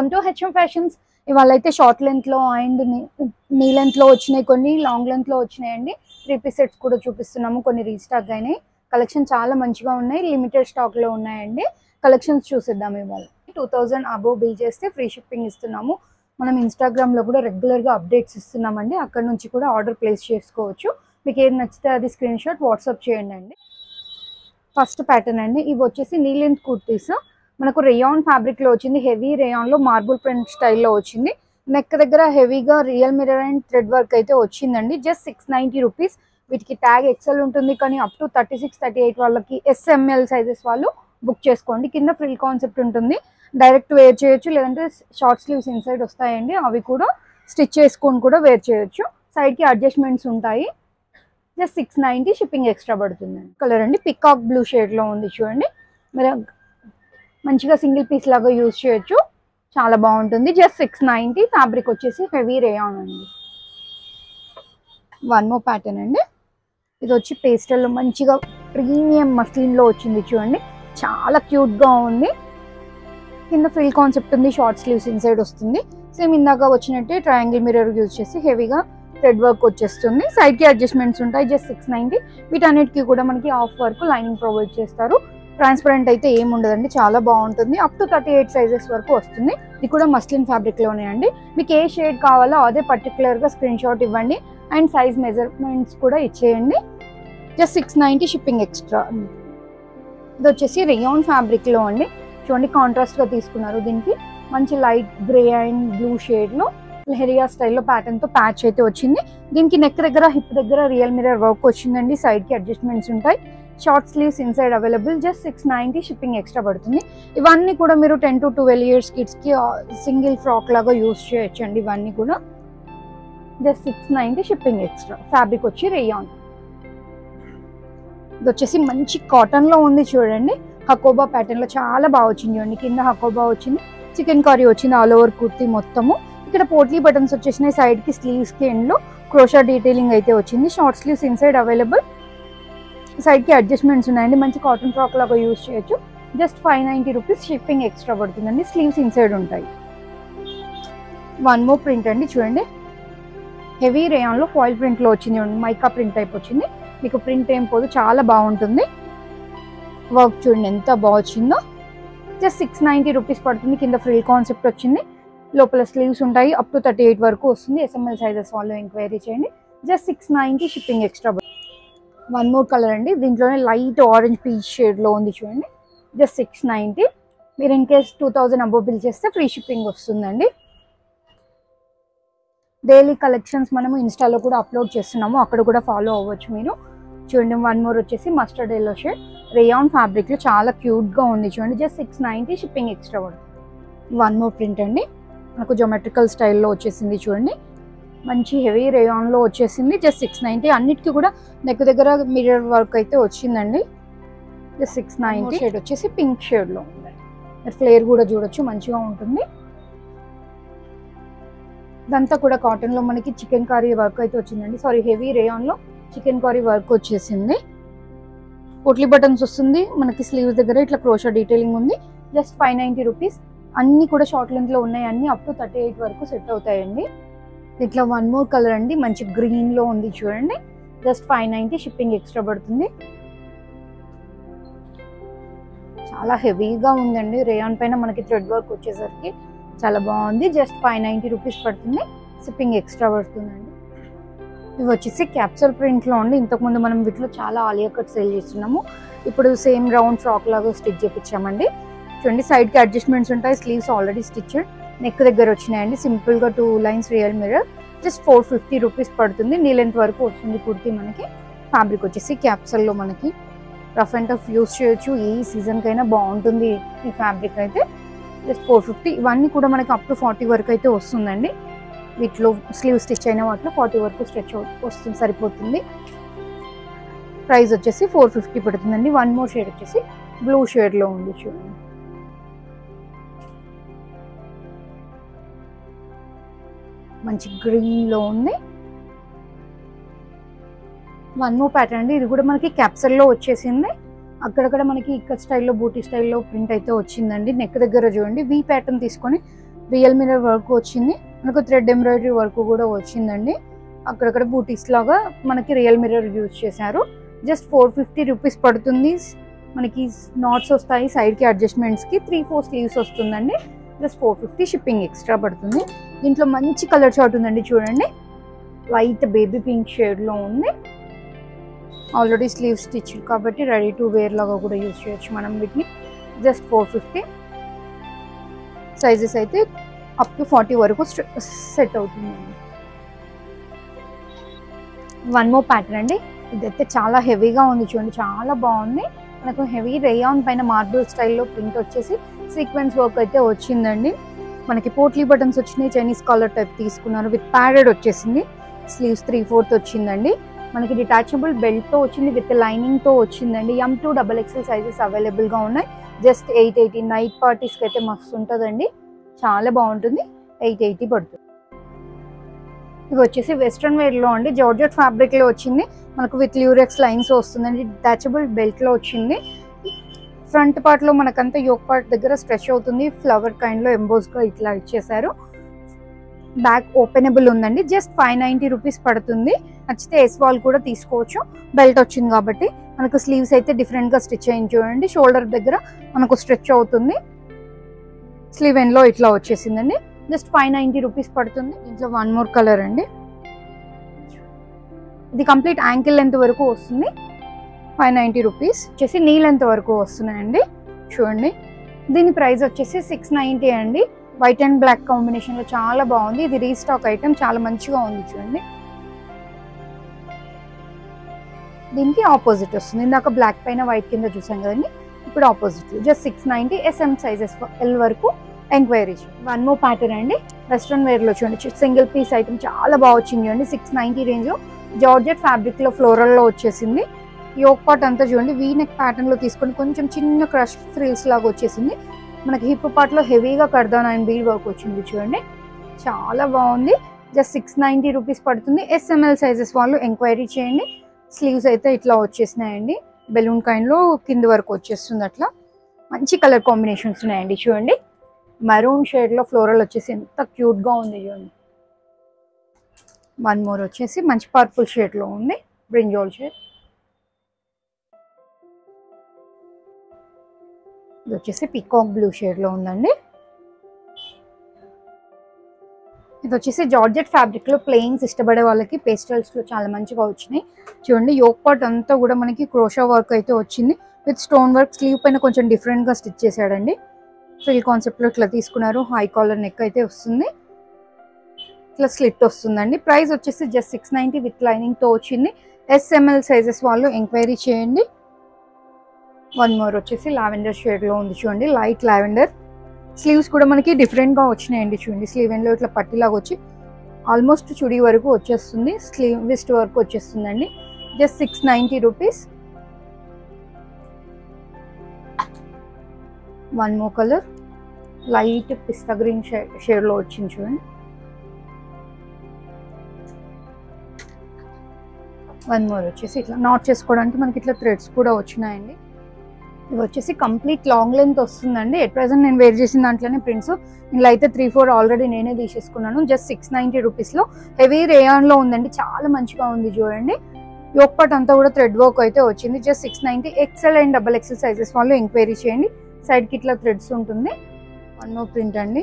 Welcome to HM fashions. ఇవాళ అయితే short length లో అండ్ నీ లెంత్ లో వచ్చినాయి, కొన్ని లాంగ్ లెంత్ లో వచ్చినాయండి. 3 సెట్స్ కూడా చూపిస్తున్నాము, కొన్ని రీస్టాక్ అయినాయి. కలెక్షన్ చాలా మంచిగా ఉన్నాయి, లిమిటెడ్ స్టాక్ లో ఉన్నాయండి. కలెక్షన్స్ చూసిద్దాం. ఇవాళ 2000 అబోవ్ బిల్ చేస్తే ఫ్రీ షిప్పింగ్ ఇస్తున్నాము. మనం ఇన్స్టాగ్రామ్ లో కూడా రెగ్యులర్ గా అప్డేట్స్ ఇస్తున్నామండి, అక్కడ నుంచి కూడా ఆర్డర్ ప్లేస్ చేసుకోవచ్చు. మీకు ఏది నచ్చితే అది స్క్రీన్ షాట్ వాట్సాప్ చేయండి అండి. ఫస్ట్ ప్యాటర్న్ అండి, ఇవి వచ్చేసి నీ లెంత్ కుర్తీస్. మనకు రేయాన్ ఫ్యాబ్రిక్ లో వచ్చింది, హెవీ రేయాన్ లో మార్బుల్ ప్రింట్ స్టైల్లో వచ్చింది. నెక్ దగ్గర హెవీగా real mirror and thread work అయితే వచ్చిందండి. Just 690 rupees. వీటికి ట్యాగ్ ఎక్సెల్ ఉంటుంది, కానీ అప్ టు 36-38 వాళ్ళకి SML సైజెస్ వాళ్ళు బుక్ చేసుకోండి. కింద ఫ్రిల్ కాన్సెప్ట్ ఉంటుంది, డైరెక్ట్ వేర్ చేయొచ్చు, లేదంటే షార్ట్ స్లీవ్స్ ఇన్సైడ్ వస్తాయండి, అవి కూడా స్టిచ్ చేసుకొని కూడా వేర్ చేయొచ్చు. సైడ్కి అడ్జస్ట్మెంట్స్ ఉంటాయి. జస్ట్ 690, షిప్పింగ్ ఎక్స్ట్రా పడుతుందండి. కలర్ అండి పికాక్ బ్లూ షేడ్లో ఉంది చూడండి. మీరు మంచిగా సింగిల్ పీస్ లాగా యూజ్ చేయొచ్చు, చాలా బాగుంటుంది. జస్ట్ 690. ఫ్యాబ్రిక్ వచ్చేసి హెవీ రేయాన్ అండి. వన్ మోర్ ప్యాటర్న్ అండి, ఇది వచ్చి పేస్టల్లో మంచిగా ప్రీమియం మస్లిన్లో వచ్చింది చూడండి, చాలా క్యూట్గా ఉంది. కింద ఫ్రిల్ కాన్సెప్ట్ ఉంది, షార్ట్ స్లీవ్స్ ఇన్సైడ్ వస్తుంది. సేమ్ ఇందాక వచ్చినట్టే ట్రయాంగిల్ మిర్రర్ యూజ్ చేసి హెవీగా థ్రెడ్ వర్క్ వచ్చేస్తుంది. సైడ్కి అడ్జస్ట్మెంట్స్ ఉంటాయి. జస్ట్ 690. వీటన్నిటికీ కూడా మనకి ఆఫ్ వర్క్ లైనింగ్ ప్రొవైడ్ చేస్తారు. ట్రాన్స్పరెంట్ అయితే ఏమి ఉండదండి, చాలా బాగుంటుంది. అప్ టు 38 సైజెస్ వరకు వస్తుంది. ఇది కూడా మస్లిన్ ఫ్యాబ్రిక్ లోనే అండి. మీకు ఏ షేడ్ కావాలో అదే పర్టికులర్ గా స్క్రీన్ షాట్ ఇవ్వండి అండ్ సైజ్ మెజర్మెంట్స్ కూడా ఇచ్చేయండి. Just 690, shipping extra. ఇది వచ్చేసి రేయాన్ ఫ్యాబ్రిక్ లో అండి, చూడండి కాంట్రాస్ట్ గా తీసుకున్నారు. దీనికి మంచి light grey and blue shade లో లెహరియా స్టైల్లో ప్యాటర్న్ తో ప్యాచ్ అయితే వచ్చింది. దీనికి నెక్ దగ్గర హిప్ దగ్గర రియల్ మిర్రర్ వర్క్ వచ్చిందండి. సైడ్ కి అడ్జస్ట్మెంట్స్ ఉంటాయి. Short sleeves inside available. Just 690, shipping extra పడుతుంది. ఇవన్నీ కూడా మీరు 10 to 12 years కిడ్స్ కి సింగిల్ ఫ్రాక్ లాగా యూజ్ చేయొచ్చు అండి. ఇవన్నీ కూడా జస్ట్ 690, షిప్పింగ్ ఎక్స్ట్రా. ఫ్యాబ్రిక్ వచ్చి రేయాన్. ఇది వచ్చేసి మంచి కాటన్ లో ఉంది చూడండి, హకోబా ప్యాటర్న్ లో చాలా బాగా వచ్చింది చూడండి. కింద హకోబా వచ్చింది, చికెన్ కర్రీ వచ్చింది ఆల్ ఓవర్ కుర్తీ మొత్తము. ఇక్కడ పోట్లీ బటన్స్ వచ్చేసినాయి, సైడ్ కి స్లీవ్స్ కి ఎండ్ లో క్రోషా డీటెయిలింగ్ అయితే వచ్చింది. Short sleeves inside available. Side కి అడ్జస్ట్మెంట్స్ ఉన్నాయండి. మంచి కాటన్ ఫ్రాక్ లాగా యూజ్ చేయొచ్చు. జస్ట్ 590 రూపీస్, షిప్పింగ్ ఎక్స్ట్రా పడుతుందండి. స్లీవ్స్ ఇన్సైడ్ ఉంటాయి. వన్ మోర్ ప్రింట్ అండి చూడండి, హెవీ రేయాన్ లో ఫాయిల్ ప్రింట్ లో వచ్చింది చూడండి, మైకా ప్రింట్ టైప్ వచ్చింది. మీకు ప్రింట్ ఏం పోదు, చాలా బాగుంటుంది. వర్క్ చూడండి ఎంత బాగా వచ్చిందో. జస్ట్ 690 రూపీస్ పడుతుంది. కింద ఫ్రిల్ కాన్సెప్ట్ వచ్చింది, లోపల స్లీవ్స్ ఉంటాయి. అప్ టు 38 వరకు వస్తుంది. SML సైజెస్ వాళ్ళు ఎంక్వైరీ చేయండి. Just 690, shipping extra. One more colour అండి, దీంట్లోనే లైట్ ఆరెంజ్ పీచ్ షేడ్ లో ఉంది చూడండి. జస్ట్ 690. మీరు ఇన్ కేస్ 2000 అబోవ్ బిల్ చేస్తే ఫ్రీ షిప్పింగ్ వస్తుందండి. డైలీ కలెక్షన్స్ మనము ఇన్స్టాలో కూడా అప్లోడ్ చేస్తున్నాము, అక్కడ కూడా ఫాలో అవ్వచ్చు మీరు. చూడండి వన్ మోర్ వచ్చేసి mustard yellow shade rayon fabric లో చాలా క్యూట్ గా ఉంది చూడండి. జస్ట్ 690, షిప్పింగ్ ఎక్స్ట్రా పడుతుంది. వన్ మోర్ ప్రింట్ అండి, మనకు జోమెట్రికల్ స్టైల్లో వచ్చేసింది చూడండి, మంచి హెవీ రేయాన్ లో వచ్చేసింది. జస్ట్ 690. అన్నిటికీ కూడా నెక్ దగ్గర మిర్రర్ వర్క్ అయితే వచ్చిందండి. జస్ట్ 690. షేడ్ వచ్చేసి పింక్ షేడ్ లో ఉంది. ఫ్లేర్ కూడా చూడొచ్చు, మంచిగా ఉంటుంది. ఇదంతా కూడా కాటన్ లో మనకి చికెన్ కర్రీ వర్క్ అయితే వచ్చిందండి. సారీ, హెవీ రేయాన్ లో చికెన్ కర్రీ వర్క్ వచ్చేసింది. పోట్లీ బటన్స్ వస్తుంది మనకి. స్లీవ్స్ దగ్గర ఇట్లా క్రోషా డీటెయిలింగ్ ఉంది. Just 590 rupees. అన్ని కూడా షార్ట్ లెంత్ లో ఉన్నాయి, అన్ని అప్ టు 38 వరకు సెట్ అవుతాయండి. ఇట్లా వన్ మోర్ కలర్ అండి, మంచి గ్రీన్ లో ఉంది చూడండి. జస్ట్ 590, షిప్పింగ్ ఎక్స్ట్రా పడుతుంది. చాలా హెవీగా ఉందండి, రేయాన్ పైన మనకి థ్రెడ్ వర్క్ వచ్చేసరికి చాలా బాగుంది. జస్ట్ 590 రూపీస్ పడుతుంది, షిప్పింగ్ ఎక్స్ట్రా పడుతుందండి. ఇవి వచ్చేసి క్యాప్సూల్ ప్రింట్ లో ఉండి, ఇంతకుముందు మనం వీటిలో చాలా ఆలియా కట్ సేల్ చేస్తున్నాము. ఇప్పుడు సేమ్ రౌండ్ ఫ్రాక్ లాగా స్టిచ్ చేపించామండి చూడండి. సైడ్ కి అడ్జస్ట్మెంట్స్ ఉంటాయి. Sleeves already stitched. నెక్ దగ్గర వచ్చినాయండి సింపుల్ గా 2 lines real mirror. Just 450 rupees పడుతుంది. నీ లెంత్ వరకు వస్తుంది కుర్తీ మనకి. ఫ్యాబ్రిక్ వచ్చేసి క్యాప్సూల్ లో మనకి రఫ్ అండ్ టఫ్ యూస్ చేయొచ్చు, ఏ సీజన్ కైనా బాగుంటుంది ఈ ఫ్యాబ్రిక్ అయితే. జస్ట్ 450. ఇవన్నీ కూడా మనకి అప్ టు 40 వరకు అయితే వస్తుందండి. వీటిలో స్లీవ్ స్టిచ్ అయిన వాటిలో 40 వరకు స్ట్రెచ్ వస్తుంది, సరిపోతుంది. ప్రైస్ వచ్చేసి 450 పడుతుందండి. వన్ మోర్ షేడ్ వచ్చేసి బ్లూ షేడ్ లో ఉంది చూడండి. మంచి గ్రీన్ లో ఉంది. వన్ మోర్ ప్యాటర్న్ అండి, ఇది కూడా మనకి క్యాప్సూల్ లో వచ్చేసింది. అక్కడక్కడ మనకి ఇక్కడ స్టైల్లో బూటీ స్టైల్లో ప్రింట్ అయితే వచ్చిందండి. నెక్ దగ్గర చూడండి వి ప్యాటర్న్ తీసుకొని రియల్ మిర్రర్ వర్క్ వచ్చింది, మనకు థ్రెడ్ ఎంబ్రాయిడరీ వర్క్ కూడా వచ్చిందండి. అక్కడక్కడ బూటీస్ లాగా మనకి రియల్ మిర్రర్ యూజ్ చేశారు. జస్ట్ 450 రూపీస్ పడుతుంది. మనకి నాట్స్ వస్తాయి సైడ్కి అడ్జస్ట్మెంట్స్కి, 3/4 స్లీవ్స్ వస్తుందండి. ప్లస్ 450 షిప్పింగ్ ఎక్స్ట్రా పడుతుంది. దీంట్లో మంచి కలర్ చార్ట్ ఉందండి, చూడండి. లైట్ బేబీ పింక్ షేడ్లో ఉంది. ఆల్రెడీ స్లీవ్ స్టిచ్ కాబట్టి రెడీ టు వేర్ లాగా కూడా యూజ్ చేయొచ్చు మనం వీటిని. జస్ట్ 450. సైజెస్ అయితే అప్ టు 40 వరకు సెట్ అవుతుందండి. వన్ మోర్ ప్యాటర్న్ అండి. ఇదైతే చాలా హెవీగా ఉంది, చూడండి, చాలా బాగుంది. మనకు హెవీ రేయాన్ పైన మార్బుల్ స్టైల్లో ప్రింట్ వచ్చేసి సీక్వెన్స్ వర్క్ అయితే వచ్చిందండి. మనకి పోట్లీ బటన్స్ వచ్చినాయి, చైనీస్ కాలర్ టైప్ తీసుకున్నారు, విత్ ప్యాడెడ్ వచ్చేసింది. స్లీవ్స్ 3/4 వచ్చిందండి. మనకి డిటాచబుల్ బెల్ట్తో వచ్చింది, విత్ లైనింగ్తో వచ్చిందండి. M2 XXL సైజెస్ అవైలబుల్గా ఉన్నాయి. జస్ట్ 880. నైట్ పార్టీస్కి అయితే మస్తు ఉంటుందండి, చాలా బాగుంటుంది. 880 పడుతుంది. ఇవి వచ్చేసి వెస్ట్రన్ వేర్లో అండి, జార్జెట్ ఫ్యాబ్రిక్లో వచ్చింది. మనకు విత్ ల్యూరెక్స్ లైన్స్ వస్తుందండి. డిటాచబుల్ బెల్ట్లో వచ్చింది. ఫ్రంట్ పార్ట్లో మనకంతా యోక్ పార్ట్ దగ్గర స్ట్రెచ్ అవుతుంది. ఫ్లవర్ కైండ్లో ఎంబోస్గా ఇట్లా ఇచ్చేసారు. బ్యాక్ ఓపెనబుల్ ఉందండి. జస్ట్ 590 రూపీస్ పడుతుంది. నచ్చితే ఎస్వాల్ కూడా తీసుకోవచ్చు. బెల్ట్ వచ్చింది కాబట్టి మనకు స్లీవ్స్ అయితే డిఫరెంట్గా స్టిచ్ అయింది, చూడండి. షోల్డర్ దగ్గర మనకు స్ట్రెచ్ అవుతుంది. స్లీవ్ ఎండ్లో ఇట్లా వచ్చేసిందండి. జస్ట్ 590 రూపీస్ పడుతుంది. ఇంట్లో వన్ మోర్ కలర్ అండి. ఇది కంప్లీట్ యాంకిల్ లెంత్ వరకు వస్తుంది. 590 రూపీస్ వచ్చేసి నీ లెంత్ వరకు వస్తున్నాయండి, చూడండి. దీని ప్రైస్ వచ్చేసి 690 అండి. వైట్ అండ్ బ్లాక్ కాంబినేషన్లో చాలా బాగుంది. ఇది రీస్టాక్ ఐటమ్, చాలా మంచిగా ఉంది, చూడండి. దీనికి ఆపోజిట్ వస్తుంది. ఇందాక బ్లాక్ పైన వైట్ కింద చూసాం కదండి, ఇప్పుడు opposite. Just 690. SM sizes L వరకు ఎంక్వైరీ. వన్ మోర్ ప్యాటర్న్ అండి. వెస్ట్రన్ వేర్లో చూడండి, సింగిల్ పీస్ ఐటమ్ చాలా బాగా వచ్చింది, చూడండి. 690 రేంజ్లో జార్జెట్ ఫ్యాబ్రిక్లో ఫ్లోరల్లో వచ్చేసింది. యోక్ పార్ట్ అంతా చూడండి వీ నెక్ ప్యాటర్న్లో తీసుకొని కొంచెం చిన్న క్రష్ ఫ్రిల్స్ లాగా వచ్చేసింది. మనకి హిప్ పార్ట్లో హెవీగా కర్దాన్ అండ్ బీడ్ వర్క్ వచ్చింది, చూడండి. చాలా బాగుంది. జస్ట్ 690 రూపీస్ పడుతుంది. SML సైజెస్ వాళ్ళు ఎంక్వైరీ చేయండి. స్లీవ్స్ అయితే ఇట్లా వచ్చేసినాయండి. బెలూన్ కైండ్లో కింది వరకు వచ్చేస్తుంది. అట్లా మంచి కలర్ కాంబినేషన్స్ ఉన్నాయండి, చూడండి. మరూన్ షేడ్లో ఫ్లోరల్ వచ్చేసి ఎంత క్యూట్గా ఉంది, చూడండి. వన్ మోర్ వచ్చేసి మంచి పర్పుల్ షేడ్లో ఉంది, బ్రింజాల్ షేడ్. ఇది వచ్చేసి పీకాక్ బ్లూ షేడ్లో ఉందండి. ఇది వచ్చేసి జార్జెట్ ఫ్యాబ్రిక్లో ప్లెయిన్స్ ఇష్టపడే వాళ్ళకి పేస్టల్స్లో చాలా మంచిగా వచ్చినాయి, చూడండి. యోక్ పార్ట్ అంతా కూడా మనకి క్రోషా వర్క్ అయితే వచ్చింది, విత్ స్టోన్ వర్క్. స్లీవ్ పైన కొంచెం డిఫరెంట్గా స్టిచ్ చేశాడండి. ఫ్రిల్ కాన్సెప్ట్లో ఇట్లా తీసుకున్నారు. హై కాలర్ నెక్ అయితే వస్తుంది, ఇట్లా స్లిట్ వస్తుందండి. ప్రైస్ వచ్చేసి జస్ట్ 690 విత్ లైనింగ్తో వచ్చింది. SML సైజెస్ వాళ్ళు ఎంక్వైరీ చేయండి. వన్ మోర్ వచ్చేసి లావెండర్ షేడ్లో ఉంది, చూడండి. Light lavender. స్లీవ్స్ కూడా మనకి డిఫరెంట్గా వచ్చినాయండి, చూడండి. స్లీవ్ ఎండ్లో ఇట్లా పట్టిలాగా వచ్చి ఆల్మోస్ట్ చుడీ వరకు వచ్చేస్తుంది. స్లీవ్ విస్ట్ వరకు వచ్చేస్తుందండి. Just 690 rupees. One more colour, light pista green షేడ్లో వచ్చింది, చూడండి. వన్ మోర్ వచ్చేసి ఇట్లా నాట్ చేసుకోవడానికి మనకి ఇట్లా థ్రెడ్స్ కూడా వచ్చినాయండి. ఇవి వచ్చేసి కంప్లీట్ లాంగ్ లెంత్ వస్తుందండి. ఎట్ ప్రెజెంట్ నేను వేర్ చేసిన దాంట్లోనే ప్రింట్స్. ఇందులో అయితే 3/4 ఆల్రెడీ నేనే తీసేసుకున్నాను. జస్ట్ 690 రూపీస్లో హెవీ రేయాన్లో ఉందండి, చాలా మంచిగా ఉంది, చూడండి. యోక్ పార్ట్ అంతా కూడా థ్రెడ్ వర్క్ అయితే వచ్చింది. Just 690. XL and XXL sizes వాళ్ళు ఎంక్వైరీ చేయండి. సైడ్కి ఇట్లా థ్రెడ్స్ ఉంటుంది. వన్ మోర్ ప్రింట్ అండి.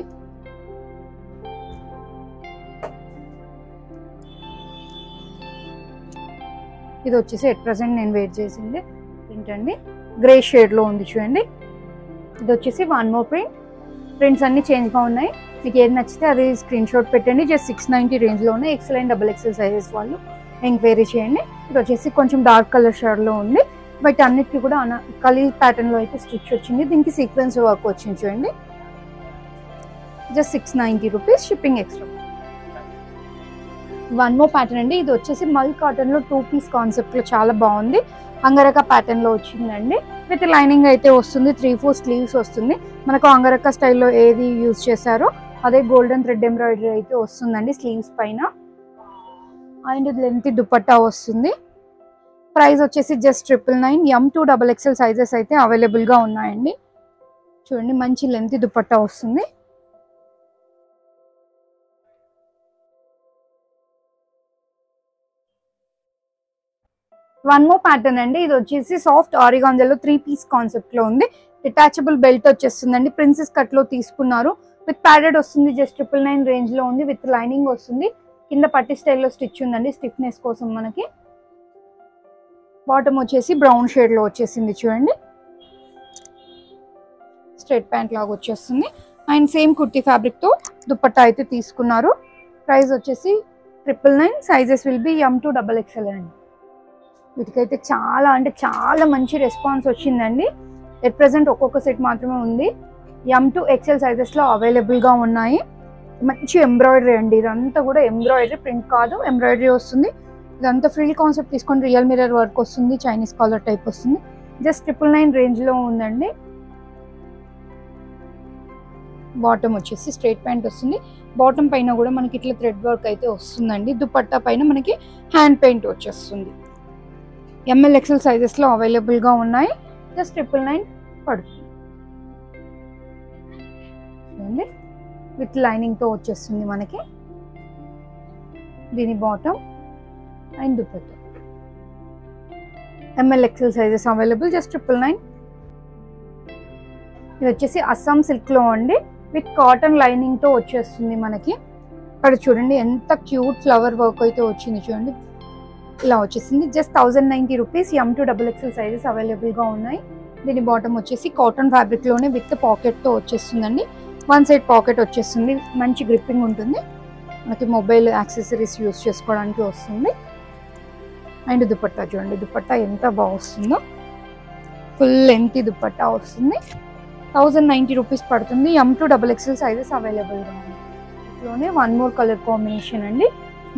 ఇది వచ్చేసి ఎట్ ప్రెజెంట్ నేను వేర్ చేసింది ప్రింట్ అండి. గ్రే షేడ్లో ఉంది, చూడండి. ఇది వచ్చేసి వన్ మోర్ ప్రింట్. ప్రింట్స్ అన్ని చేంజ్గా ఉన్నాయి. మీకు ఏది నచ్చితే అది స్క్రీన్ షాట్ పెట్టండి. జస్ట్ 690 రేంజ్లో ఉన్నాయి. XL అండ్ XXL సైజెస్ వాళ్ళు ఎంక్వైరీ చేయండి. ఇది వచ్చేసి కొంచెం డార్క్ కలర్ షేడ్లో ఉంది. బట్ అన్నిటికీ కూడా కలీ ప్యాటర్న్లో అయితే స్టిచ్ వచ్చింది. దీనికి సీక్వెన్స్ వర్క్ వచ్చింది, చూడండి. Just 690 rupees, shipping extra. One more pattern అండి. ఇది వచ్చేసి మల్ కాటన్లో 2 పీస్ కాన్సెప్ట్లో చాలా బాగుంది. అంగరక ప్యాటర్న్లో వచ్చిందండి. విత్ లైనింగ్ అయితే వస్తుంది. 3/4 స్లీవ్స్ వస్తుంది. మనకు అంగరక స్టైల్లో ఏది యూజ్ చేశారో అదే గోల్డెన్ థ్రెడ్ ఎంబ్రాయిడరీ అయితే వస్తుందండి స్లీవ్స్ పైన. అండ్ లెంత్ దుపట్టా వస్తుంది. ప్రైస్ వచ్చేసి జస్ట్ 999. M2 XXL సైజెస్ అయితే అవైలబుల్గా ఉన్నాయండి, చూడండి. మంచి లెంత్ దుపట్టా వస్తుంది. వన్ మోర్ ప్యాటర్న్ అండి. ఇది వచ్చేసి సాఫ్ట్ ఆరిగాంజాలో 3 పీస్ కాన్సెప్ట్ లో ఉంది. డిటాచబుల్ బెల్ట్ వచ్చేస్తుందండి. ప్రిన్సెస్ కట్ లో తీసుకున్నారు. విత్ ప్యాడెడ్ వస్తుంది. జస్ట్ 999 రేంజ్ లో ఉంది. విత్ లైనింగ్ వస్తుంది. కింద పట్టి స్టైల్లో స్టిచ్ ఉందండి స్టిఫ్నెస్ కోసం మనకి. బాటమ్ వచ్చేసి బ్రౌన్ షేడ్ లో వచ్చేసింది చూడండి. స్ట్రైట్ ప్యాంట్ లాగా వచ్చేస్తుంది. అండ్ సేమ్ కుర్తీ ఫ్యాబ్రిక్ తో దుపట్టా అయితే తీసుకున్నారు. ప్రైస్ వచ్చేసి 999. Sizes will be M to XXL అండి. వీటికైతే చాలా అంటే చాలా మంచి రెస్పాన్స్ వచ్చిందండి. ఎట్ ప్రెసెంట్ ఒక్కొక్క సెట్ మాత్రమే ఉంది. M to XL సైజెస్ లో అవైలబుల్ గా ఉన్నాయి. మంచి ఎంబ్రాయిడరీ అండి. ఇదంతా కూడా ఎంబ్రాయిడరీ, ప్రింట్ కాదు, ఎంబ్రాయిడరీ వస్తుంది. ఇదంతా ఫ్రిల్ కాన్సెప్ట్ తీసుకొని రియల్ మిర్రర్ వర్క్ వస్తుంది. చైనీస్ కాలర్ టైప్ వస్తుంది. జస్ట్ 999 రేంజ్ లో ఉందండి. బాటమ్ వచ్చేసి స్ట్రైట్ ప్యాంట్ వస్తుంది. బాటమ్ పైన కూడా మనకి ఇట్లా థ్రెడ్ వర్క్ అయితే వస్తుందండి. దుపట్టా పైన మనకి హ్యాండ్ పెయింట్ వచ్చేస్తుంది. ML XL సైజెస్ లో అవైలబుల్ గా ఉన్నాయి. జస్ట్ 999 పడుతుంది. విత్ లైనింగ్ తో వచ్చేస్తుంది మనకి. దీని bottom and dupatta. ML XL sizes available. Just 999. ఇది వచ్చేసి అస్సాం సిల్క్ లో అండి. విత్ కాటన్ లైనింగ్ తో వచ్చేస్తుంది మనకి. ఇక్కడ చూడండి ఎంత క్యూట్ ఫ్లవర్ వర్క్ అయితే వచ్చింది చూడండి. ఇలా వచ్చేసింది. Just 1090 rupees. M to XXL sizes available గా ఉన్నాయి. దీని బాటమ్ వచ్చేసి కాటన్ ఫ్యాబ్రిక్ లోనే విత్ పాకెట్ తో వచ్చేస్తుందండి. వన్ సైడ్ పాకెట్ వచ్చేస్తుంది. మంచి గ్రిప్పింగ్ ఉంటుంది. మనకి మొబైల్ యాక్సెసరీస్ యూస్ చేసుకోవడానికి వస్తుంది. అండ్ దుపట్టా చూడండి. దుపట్టా ఎంత బాగా వస్తుందో. ఫుల్ లెంత్ దుపట్టా వస్తుంది. 1090 రూపీస్ పడుతుంది. M to XXL sizes available గా ఉంది. ఇట్లోనే వన్ మోర్ కలర్ కాంబినేషన్ అండి.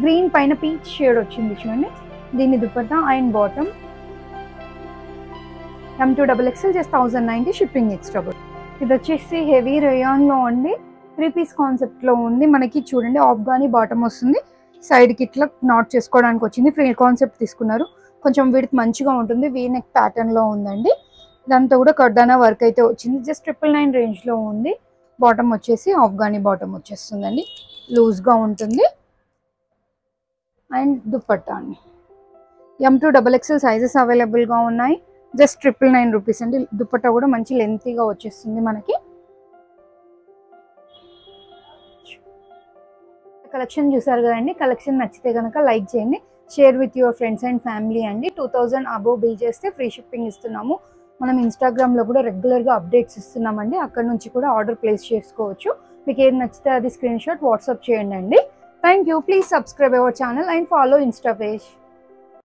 గ్రీన్ పైన పీచ్ షేడ్ వచ్చింది చూడండి. దీని dupatta and bottom. M to XXL just 1090. Shipping extra. ఇది వచ్చేసి హెవీ రేయాన్ లో అండి. 3 పీస్ కాన్సెప్ట్ లో ఉంది. మనకి చూడండి ఆఫ్ఘానీ బాటమ్ వస్తుంది. సైడ్ కి ఇట్లా నాట్ చేసుకోవడానికి వచ్చింది. ఫ్రీ కాన్సెప్ట్ తీసుకున్నారు. కొంచెం విడ్త్ మంచిగా ఉంటుంది. వీ నెక్ ప్యాటర్న్ లో ఉందండి. దాంతో కూడా కర్దానా వర్క్ అయితే వచ్చింది. జస్ట్ 999 రేంజ్ లో ఉంది. బాటమ్ వచ్చేసి ఆఫ్ఘానీ బాటమ్ వచ్చేస్తుందండి. లూజ్ గా ఉంటుంది. అండ్ దుపట్టా అండి. M to XXL sizes available గా ఉన్నాయి. జస్ట్ 999 రూపీస్ అండి. దుపట్టా కూడా మంచి లెంతీగా వచ్చేస్తుంది మనకి. కలెక్షన్ చూసారు కదండి. కలెక్షన్ నచ్చితే కనుక లైక్ చేయండి. Share with your friends and family అండి. 2000 అబోవ్ బిల్ చేస్తే ఫ్రీ షిప్పింగ్ ఇస్తున్నాము. మనం ఇన్స్టాగ్రామ్ లో కూడా రెగ్యులర్ గా అప్డేట్స్ ఇస్తున్నామండి. అక్కడ నుంచి కూడా ఆర్డర్ ప్లేస్ చేసుకోవచ్చు. మీకు ఏది నచ్చితే అది స్క్రీన్ షాట్ వాట్సాప్ చేయండి అండి. Thank you. Please subscribe our channel and follow Insta page.